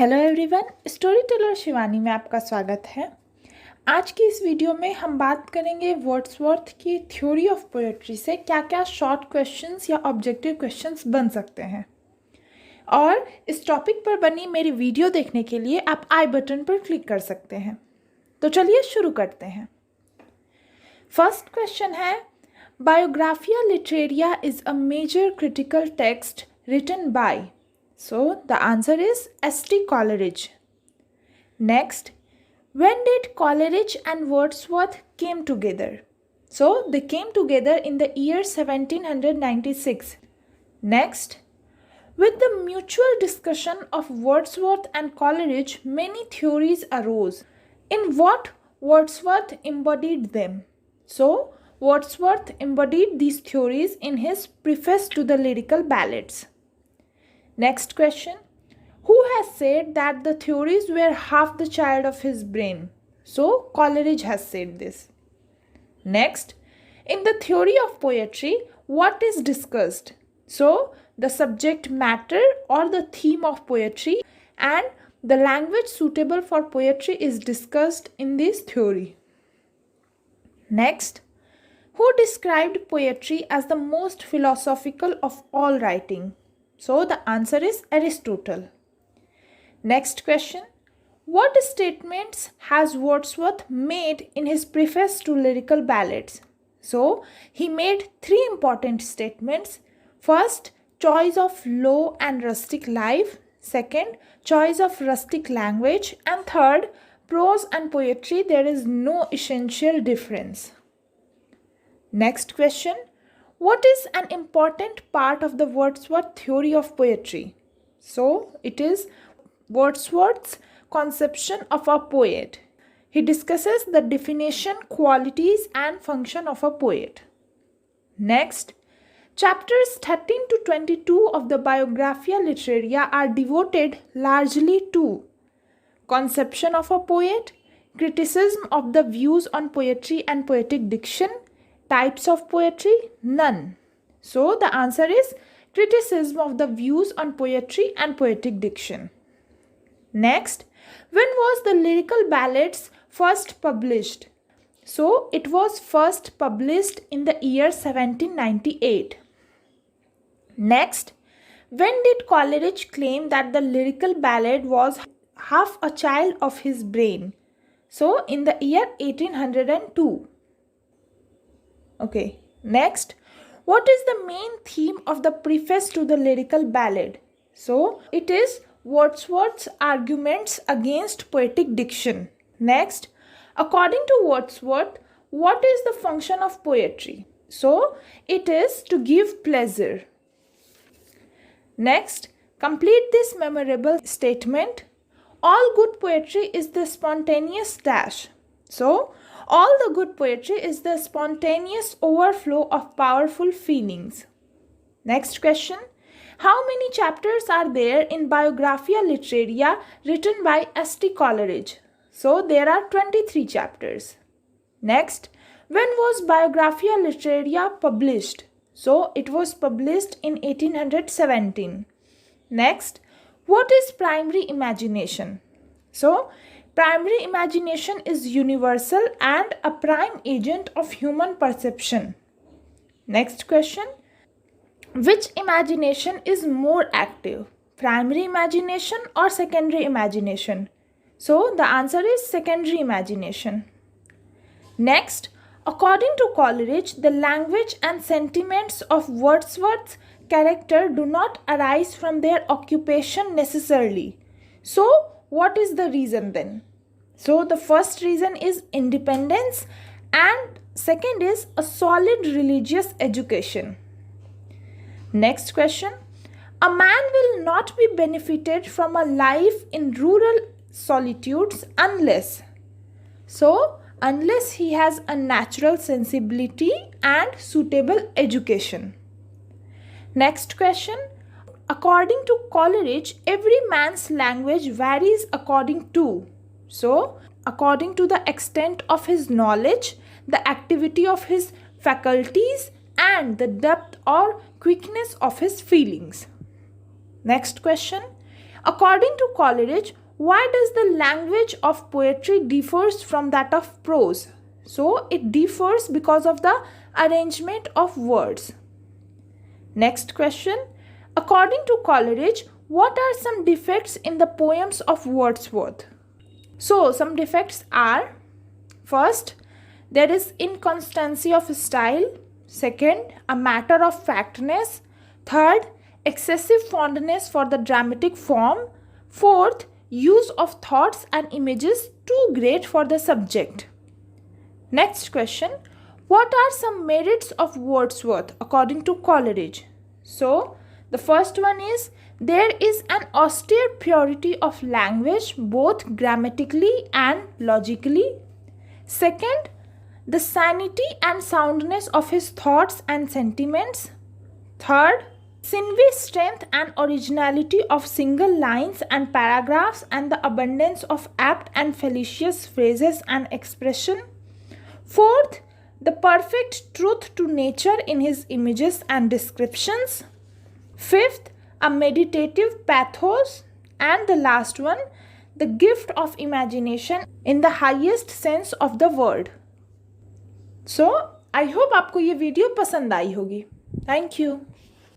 Hello everyone, story teller Shivani में आपका स्वागत है। आज की इस वीडियो में हम बात करेंगे वर्ड्सवर्थ की थ्योरी ऑफ पोएट्री से क्या क्या शॉर्ट क्वेश्चंस या ऑब्जेक्टिव क्वेश्चंस बन सकते हैं। और इस टॉपिक पर बनी मेरी वीडियो देखने के लिए आप आई बटन पर क्लिक कर सकते हैं। तो चलिए शुरू करते हैं। फर्स्ट क्वेश्चन है, Biographia Literaria is a major critical text written by. So the answer is S.T. Coleridge. Next, when did Coleridge and Wordsworth came together? So they came together in the year 1796. Next, with the mutual discussion of Wordsworth and Coleridge, many theories arose. In what Wordsworth embodied them? So Wordsworth embodied these theories in his preface to the lyrical ballads. Next question, who has said that the theories were half the child of his brain? So Coleridge has said this. Next, in the theory of poetry, what is discussed? So the subject matter or the theme of poetry and the language suitable for poetry is discussed in this theory. Next, who described poetry as the most philosophical of all writing? So the answer is Aristotle. Next question, what statements has Wordsworth made in his preface to lyrical ballads? So he made three important statements. First, choice of low and rustic life. Second, choice of rustic language. And third, prose and poetry, there is no essential difference. Next question, what is an important part of the Wordsworth theory of poetry? So it is Wordsworth's conception of a poet. He discusses the definition, qualities and function of a poet. Next, chapters 13 to 22 of the Biographia Literaria are devoted largely to conception of a poet, criticism of the views on poetry and poetic diction, types of poetry, none. So the answer is criticism of the views on poetry and poetic diction. Next, when was the lyrical ballads first published? So it was first published in the year 1798. Next, when did Coleridge claim that the lyrical ballad was half a child of his brain? So in the year 1802. Okay, next, what is the main theme of the preface to the lyrical ballad? So it is Wordsworth's arguments against poetic diction. Next, according to Wordsworth, what is the function of poetry? So it is to give pleasure. Next, complete this memorable statement. All good poetry is the spontaneous dash. So all the good poetry is the spontaneous overflow of powerful feelings. Next question, how many chapters are there in Biographia Literaria written by S.T. Coleridge? So there are 23 chapters. Next, when was Biographia Literaria published? So it was published in 1817. Next, what is primary imagination? So primary imagination is universal and a prime agent of human perception. Next question, which imagination is more active, primary imagination or secondary imagination? So the answer is secondary imagination. Next, according to Coleridge, the language and sentiments of Wordsworth's character do not arise from their occupation necessarily. So what is the reason then? So the first reason is independence and second is a solid religious education. Next question, a man will not be benefited from a life in rural solitudes unless he has a natural sensibility and suitable education. Next question, according to Coleridge, every man's language varies according to. So according to the extent of his knowledge, the activity of his faculties and the depth or quickness of his feelings. Next question, According to Coleridge, why does the language of poetry differs from that of prose? So it differs because of the arrangement of words. Next question. According to Coleridge, what are some defects in the poems of Wordsworth? So some defects are: first, there is inconstancy of style. Second, a matter of factness. Third, excessive fondness for the dramatic form. Fourth, use of thoughts and images too great for the subject. Next question. What are some merits of Wordsworth according to Coleridge? So, the first one is, there is an austere purity of language both grammatically and logically. Second, the sanity and soundness of his thoughts and sentiments. Third, sinewy strength and originality of single lines and paragraphs and the abundance of apt and fallacious phrases and expression. Fourth, the perfect truth to nature in his images and descriptions. Fifth, a meditative pathos. And the last one, the gift of imagination in the highest sense of the word. So, I hope आपको ये video पसंद आई होगी. Thank you.